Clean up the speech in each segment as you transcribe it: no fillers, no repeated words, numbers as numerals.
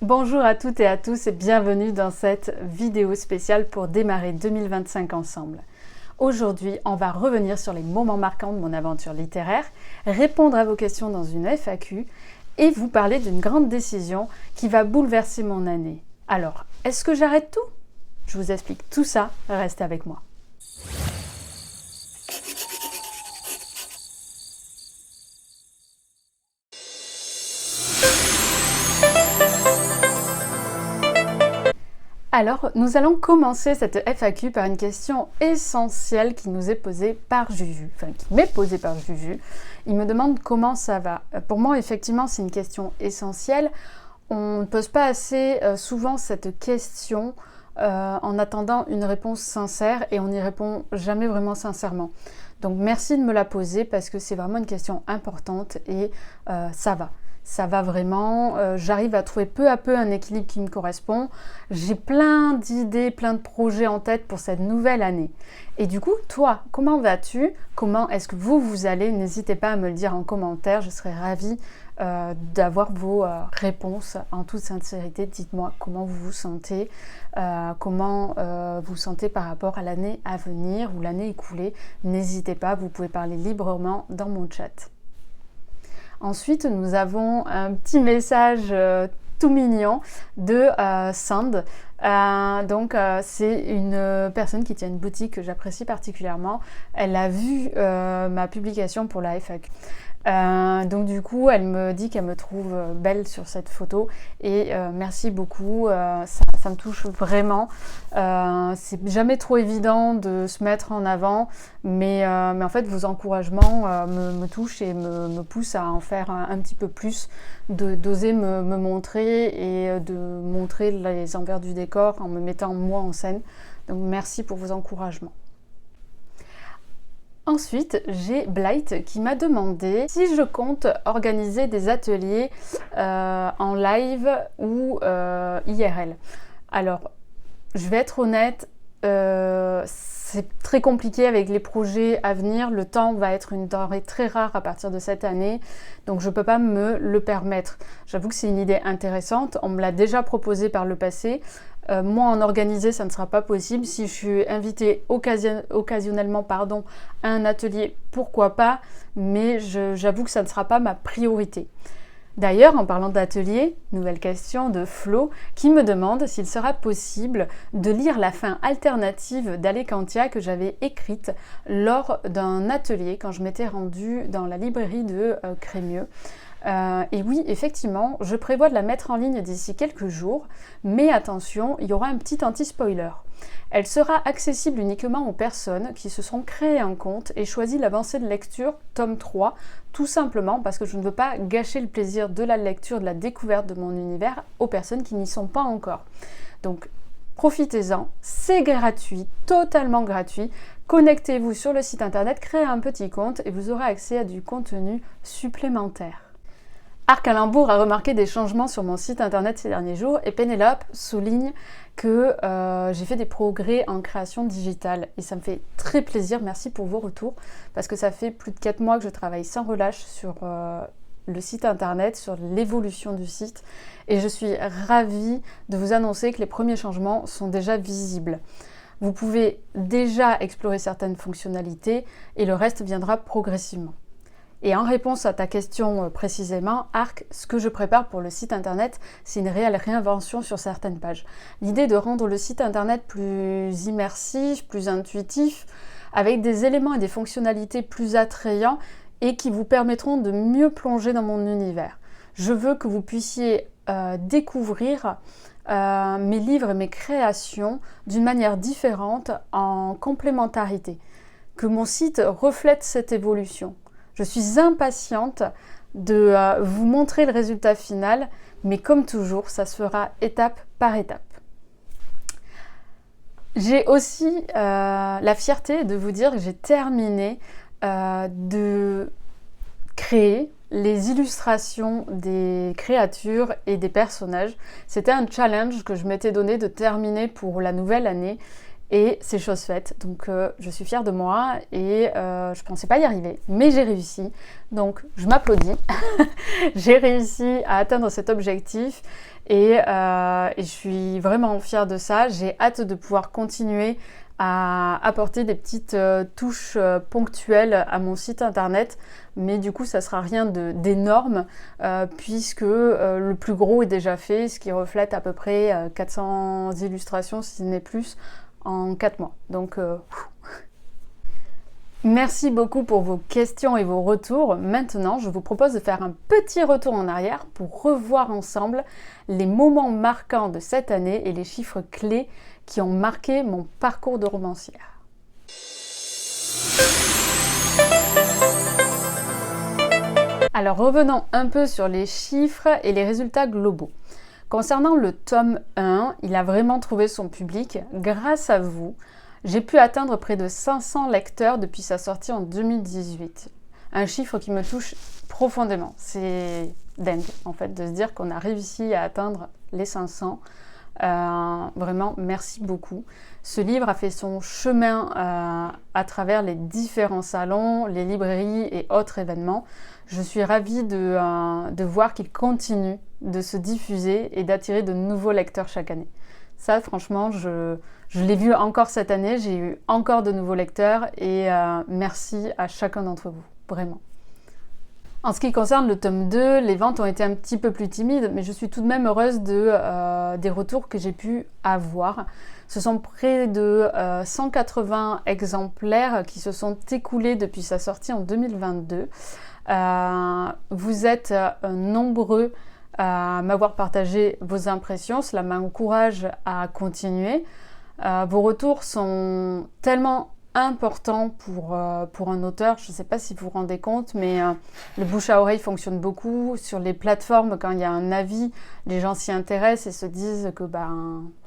Bonjour à toutes et à tous et bienvenue dans cette vidéo spéciale pour démarrer 2025 ensemble. Aujourd'hui, on va revenir sur les moments marquants de mon aventure littéraire, répondre à vos questions dans une FAQ et vous parler d'une grande décision qui va bouleverser mon année. Alors, est-ce que j'arrête tout? Je vous explique tout ça, restez avec moi. Alors, nous allons commencer cette FAQ par une question essentielle qui nous est posée par Juju, enfin qui m'est posée par Juju. Il me demande comment ça va. Pour moi, effectivement, c'est une question essentielle. On ne pose pas assez souvent cette question en attendant une réponse sincère et on n'y répond jamais vraiment sincèrement. Donc merci de me la poser parce que c'est vraiment une question importante et ça va. Ça va vraiment, j'arrive à trouver peu à peu un équilibre qui me correspond. J'ai plein d'idées, plein de projets en tête pour cette nouvelle année. Et du coup, toi, comment vas-tu? Comment est-ce que vous allez? N'hésitez pas à me le dire en commentaire, je serais ravie d'avoir vos réponses en toute sincérité. Dites-moi comment vous vous sentez, comment vous sentez par rapport à l'année à venir ou l'année écoulée. N'hésitez pas, vous pouvez parler librement dans mon chat. Ensuite, nous avons un petit message tout mignon de Sand. C'est une personne qui tient une boutique que j'apprécie particulièrement. Elle a vu ma publication pour la FAQ. Donc du coup, elle me dit qu'elle me trouve belle sur cette photo et merci beaucoup, ça me touche vraiment. C'est jamais trop évident de se mettre en avant, mais en fait vos encouragements me touchent et me poussent à en faire un petit peu plus, d'oser me montrer et de montrer les envers du décor en me mettant moi en scène. Donc merci pour vos encouragements. Ensuite, j'ai Blight qui m'a demandé si je compte organiser des ateliers en live ou IRL. Alors, je vais être honnête, c'est très compliqué avec les projets à venir. Le temps va être une denrée très rare à partir de cette année, donc je ne peux pas me le permettre. J'avoue que c'est une idée intéressante, on me l'a déjà proposé par le passé. Moi, en organiser, ça ne sera pas possible. Si je suis invitée occasionnellement à un atelier, pourquoi pas, mais j'avoue que ça ne sera pas ma priorité. D'ailleurs, en parlant d'atelier, nouvelle question de Flo qui me demande s'il sera possible de lire la fin alternative d'Alecantia que j'avais écrite lors d'un atelier quand je m'étais rendue dans la librairie de Crémieux. Et oui, effectivement, je prévois de la mettre en ligne d'ici quelques jours, mais attention, il y aura un petit anti-spoiler. Elle sera accessible uniquement aux personnes qui se sont créées un compte et choisi l'avancée de lecture tome 3, tout simplement parce que je ne veux pas gâcher le plaisir de la lecture, de la découverte de mon univers aux personnes qui n'y sont pas encore. Donc, profitez-en, c'est gratuit, totalement gratuit. Connectez-vous sur le site internet, créez un petit compte et vous aurez accès à du contenu supplémentaire. Arc Alimbourg a remarqué des changements sur mon site internet ces derniers jours et Pénélope souligne que j'ai fait des progrès en création digitale et ça me fait très plaisir, merci pour vos retours parce que ça fait plus de 4 mois que je travaille sans relâche sur le site internet, sur l'évolution du site et je suis ravie de vous annoncer que les premiers changements sont déjà visibles. Vous pouvez déjà explorer certaines fonctionnalités et le reste viendra progressivement. Et en réponse à ta question précisément, Arc, ce que je prépare pour le site internet, c'est une réelle réinvention sur certaines pages. L'idée de rendre le site internet plus immersif, plus intuitif, avec des éléments et des fonctionnalités plus attrayants et qui vous permettront de mieux plonger dans mon univers. Je veux que vous puissiez découvrir mes livres et mes créations d'une manière différente, en complémentarité. Que mon site reflète cette évolution. Je suis impatiente de vous montrer le résultat final, mais comme toujours, ça se fera étape par étape. J'ai aussi la fierté de vous dire que j'ai terminé de créer les illustrations des créatures et des personnages. C'était un challenge que je m'étais donné de terminer pour la nouvelle année. Et c'est chose faite, donc je suis fière de moi et je pensais pas y arriver, mais j'ai réussi, donc je m'applaudis. J'ai réussi à atteindre cet objectif et je suis vraiment fière de ça. J'ai hâte de pouvoir continuer à apporter des petites touches ponctuelles à mon site internet, mais du coup ça sera rien d'énorme puisque le plus gros est déjà fait, ce qui reflète à peu près 400 illustrations si ce n'est plus en 4 mois. Donc merci beaucoup pour vos questions et vos retours. Maintenant, je vous propose de faire un petit retour en arrière pour revoir ensemble les moments marquants de cette année et les chiffres clés qui ont marqué mon parcours de romancière. Alors revenons un peu sur les chiffres et les résultats globaux. Concernant le tome 1, il a vraiment trouvé son public. Grâce à vous, j'ai pu atteindre près de 500 lecteurs depuis sa sortie en 2018. Un chiffre qui me touche profondément. C'est dingue en fait de se dire qu'on a réussi à atteindre les 500. Vraiment, merci beaucoup. Ce livre a fait son chemin à travers les différents salons, les librairies et autres événements. Je suis ravie de voir qu'il continue de se diffuser et d'attirer de nouveaux lecteurs chaque année. Ça, franchement, je l'ai vu encore cette année. J'ai eu encore de nouveaux lecteurs et merci à chacun d'entre vous, vraiment. En ce qui concerne le tome 2, les ventes ont été un petit peu plus timides, mais je suis tout de même heureuse des retours que j'ai pu avoir. Ce sont près de 180 exemplaires qui se sont écoulés depuis sa sortie en 2022. Vous êtes nombreux à m'avoir partagé vos impressions, cela m'encourage à continuer. Vos retours sont tellement important pour un auteur. Je ne sais pas si vous vous rendez compte, mais le bouche à oreille fonctionne beaucoup. Sur les plateformes, quand il y a un avis, les gens s'y intéressent et se disent que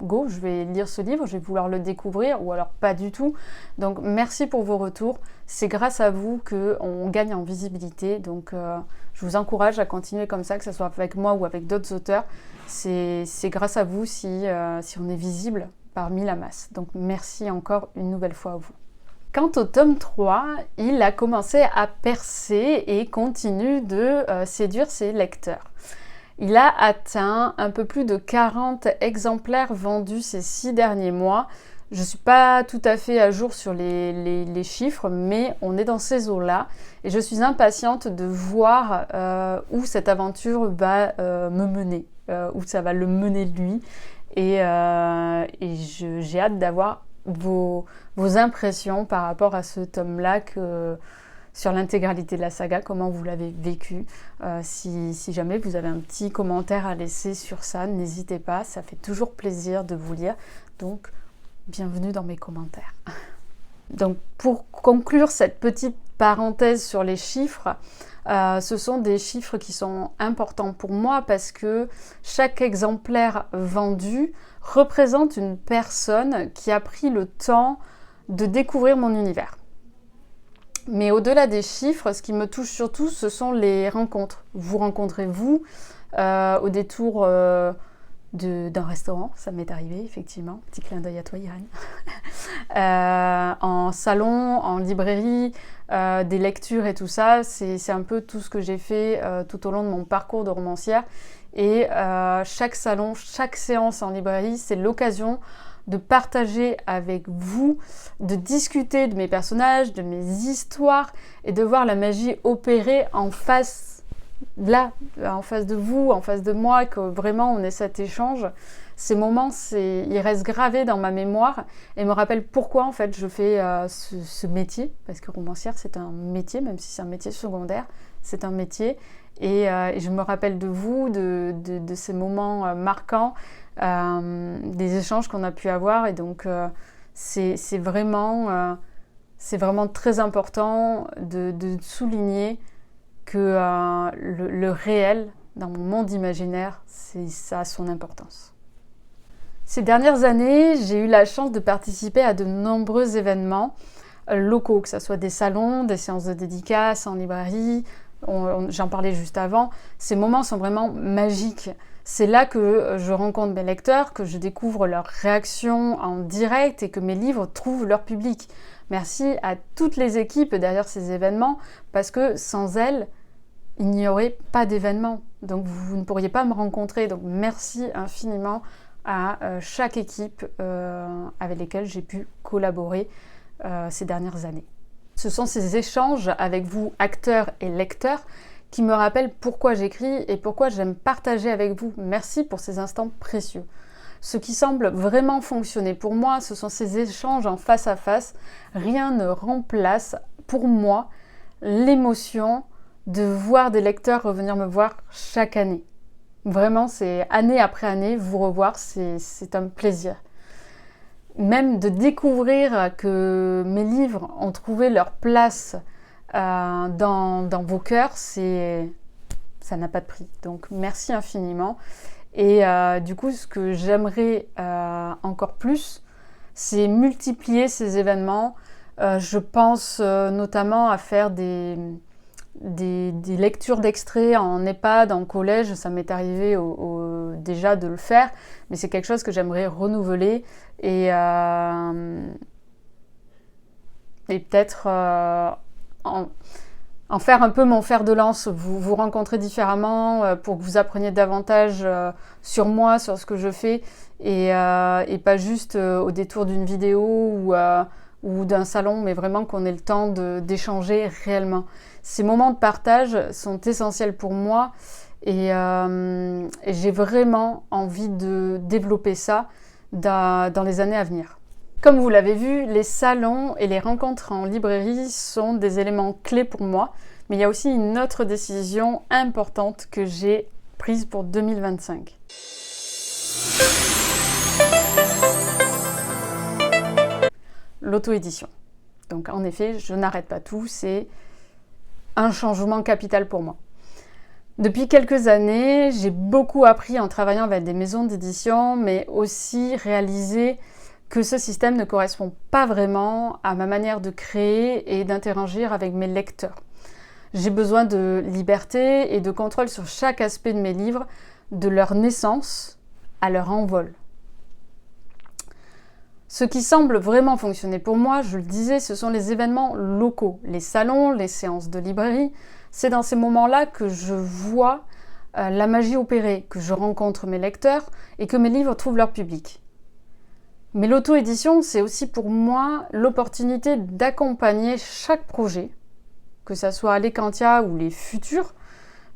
go, je vais lire ce livre, je vais vouloir le découvrir, ou alors pas du tout. Donc merci pour vos retours. C'est grâce à vous qu'on gagne en visibilité. Donc je vous encourage à continuer comme ça, que ce soit avec moi ou avec d'autres auteurs. C'est grâce à vous si on est visible parmi la masse. Donc merci encore une nouvelle fois à vous. Quant au tome 3, il a commencé à percer et continue de séduire ses lecteurs. Il a atteint un peu plus de 40 exemplaires vendus ces 6 derniers mois. Je ne suis pas tout à fait à jour sur les chiffres, mais on est dans ces eaux-là. Et je suis impatiente de voir où cette aventure va me mener, où ça va le mener lui. Et j'ai hâte d'avoir vos impressions par rapport à ce tome-là, sur l'intégralité de la saga, comment vous l'avez vécu. Si jamais vous avez un petit commentaire à laisser sur ça, n'hésitez pas, ça fait toujours plaisir de vous lire. Donc, bienvenue dans mes commentaires. Donc, pour conclure cette petite parenthèse sur les chiffres, ce sont des chiffres qui sont importants pour moi parce que chaque exemplaire vendu représente une personne qui a pris le temps de découvrir mon univers. Mais au-delà des chiffres, ce qui me touche surtout, ce sont les rencontres. Vous rencontrez vous au détour d'un restaurant, ça m'est arrivé effectivement, petit clin d'œil à toi Irène, en salon, en librairie, des lectures et tout ça, c'est un peu tout ce que j'ai fait tout au long de mon parcours de romancière. Et chaque salon, chaque séance en librairie, c'est l'occasion de partager avec vous, de discuter de mes personnages, de mes histoires et de voir la magie opérer en face, là, en face de vous, en face de moi, que vraiment on ait cet échange. Ces moments, ils restent gravés dans ma mémoire et me rappellent pourquoi en fait je fais ce métier, parce que romancière c'est un métier, même si c'est un métier secondaire, c'est un métier. Et je me rappelle de vous, de ces moments marquants, des échanges qu'on a pu avoir. Et donc, c'est vraiment très important de souligner que le réel, dans mon monde imaginaire, ça a son importance. Ces dernières années, j'ai eu la chance de participer à de nombreux événements locaux, que ce soit des salons, des séances de dédicaces en librairie. J'en parlais juste avant, ces moments sont vraiment magiques. C'est là que je rencontre mes lecteurs, que je découvre leurs réactions en direct et que mes livres trouvent leur public. Merci à toutes les équipes derrière ces événements, parce que sans elles, il n'y aurait pas d'événement. Donc vous ne pourriez pas me rencontrer. Donc merci infiniment à chaque équipe avec lesquelles j'ai pu collaborer ces dernières années. Ce sont ces échanges avec vous, acteurs et lecteurs, qui me rappellent pourquoi j'écris et pourquoi j'aime partager avec vous. Merci pour ces instants précieux. Ce qui semble vraiment fonctionner pour moi, ce sont ces échanges en face à face. Rien ne remplace pour moi l'émotion de voir des lecteurs revenir me voir chaque année. Vraiment, c'est année après année, vous revoir, c'est un plaisir. Même de découvrir que mes livres ont trouvé leur place dans vos cœurs, ça n'a pas de prix. Donc merci infiniment. Et du coup, ce que j'aimerais encore plus, c'est multiplier ces événements. Je pense notamment à faire des lectures d'extraits en EHPAD, en collège. Ça m'est arrivé déjà de le faire, mais c'est quelque chose que j'aimerais renouveler et peut-être en faire un peu mon fer de lance, vous rencontrer différemment pour que vous appreniez davantage sur moi, sur ce que je fais et pas juste au détour d'une vidéo ou d'un salon, mais vraiment qu'on ait le temps d'échanger réellement. Ces moments de partage sont essentiels pour moi et j'ai vraiment envie de développer ça dans les années à venir. Comme vous l'avez vu, les salons et les rencontres en librairie sont des éléments clés pour moi, mais il y a aussi une autre décision importante que j'ai prise pour 2025. L'auto-édition. Donc en effet, je n'arrête pas tout, c'est un changement capital pour moi. Depuis quelques années, j'ai beaucoup appris en travaillant avec des maisons d'édition, mais aussi réalisé que ce système ne correspond pas vraiment à ma manière de créer et d'interagir avec mes lecteurs. J'ai besoin de liberté et de contrôle sur chaque aspect de mes livres, de leur naissance à leur envol. Ce qui semble vraiment fonctionner pour moi, je le disais, ce sont les événements locaux, les salons, les séances de librairie. C'est dans ces moments-là que je vois la magie opérer, que je rencontre mes lecteurs et que mes livres trouvent leur public. Mais l'auto-édition, c'est aussi pour moi l'opportunité d'accompagner chaque projet, que ce soit les Cantia ou les futurs.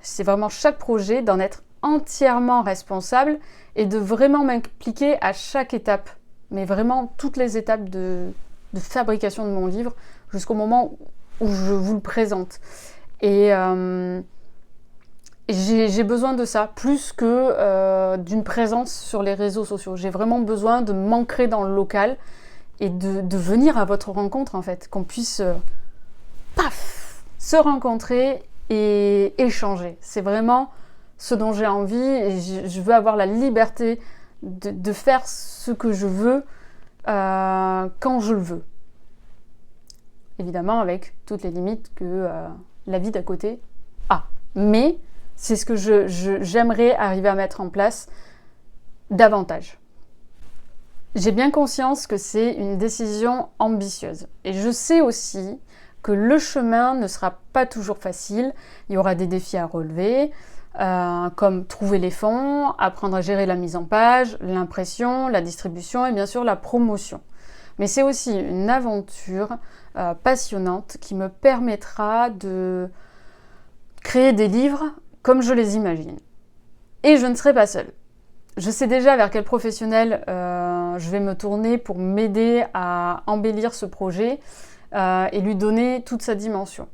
C'est vraiment chaque projet, d'en être entièrement responsable et de vraiment m'impliquer à chaque étape. Mais vraiment toutes les étapes de fabrication de mon livre jusqu'au moment où je vous le présente. Et j'ai besoin de ça, plus que d'une présence sur les réseaux sociaux. J'ai vraiment besoin de m'ancrer dans le local et de venir à votre rencontre, en fait. Qu'on puisse, se rencontrer et échanger. C'est vraiment ce dont j'ai envie et je veux avoir la liberté de faire ce que je veux quand je le veux. Évidemment avec toutes les limites que la vie d'à côté a. Mais c'est ce que j'aimerais arriver à mettre en place davantage. J'ai bien conscience que c'est une décision ambitieuse. Et je sais aussi que le chemin ne sera pas toujours facile. Il y aura des défis à relever. Comme trouver les fonds, apprendre à gérer la mise en page, l'impression, la distribution et bien sûr la promotion. Mais c'est aussi une aventure passionnante qui me permettra de créer des livres comme je les imagine. Et je ne serai pas seule. Je sais déjà vers quel professionnel je vais me tourner pour m'aider à embellir ce projet et lui donner toute sa dimension.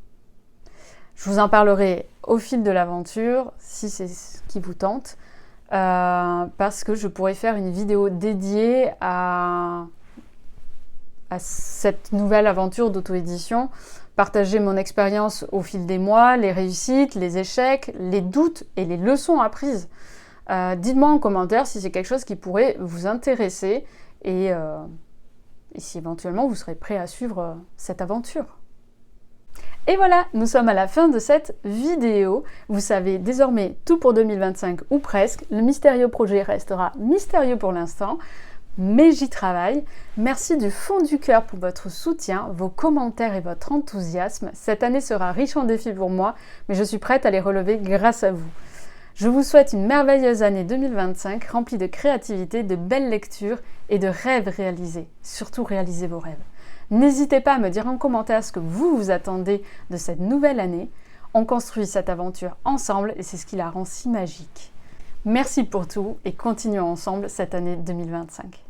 Je vous en parlerai au fil de l'aventure, si c'est ce qui vous tente, parce que je pourrais faire une vidéo dédiée à cette nouvelle aventure d'auto-édition, partager mon expérience au fil des mois, les réussites, les échecs, les doutes et les leçons apprises. Dites-moi en commentaire si c'est quelque chose qui pourrait vous intéresser et si éventuellement vous serez prêt à suivre cette aventure. Et voilà, nous sommes à la fin de cette vidéo. Vous savez désormais tout pour 2025 ou presque. Le mystérieux projet restera mystérieux pour l'instant. mais j'y travaille. Merci du fond du cœur pour votre soutien, vos commentaires et votre enthousiasme. Cette année sera riche en défis pour moi, mais je suis prête à les relever grâce à vous. Je vous souhaite une merveilleuse année 2025, remplie de créativité, de belles lectures et de rêves réalisés. Surtout réalisez vos rêves. N'hésitez pas à me dire en commentaire ce que vous attendez de cette nouvelle année. On construit cette aventure ensemble et c'est ce qui la rend si magique. Merci pour tout et continuons ensemble cette année 2025.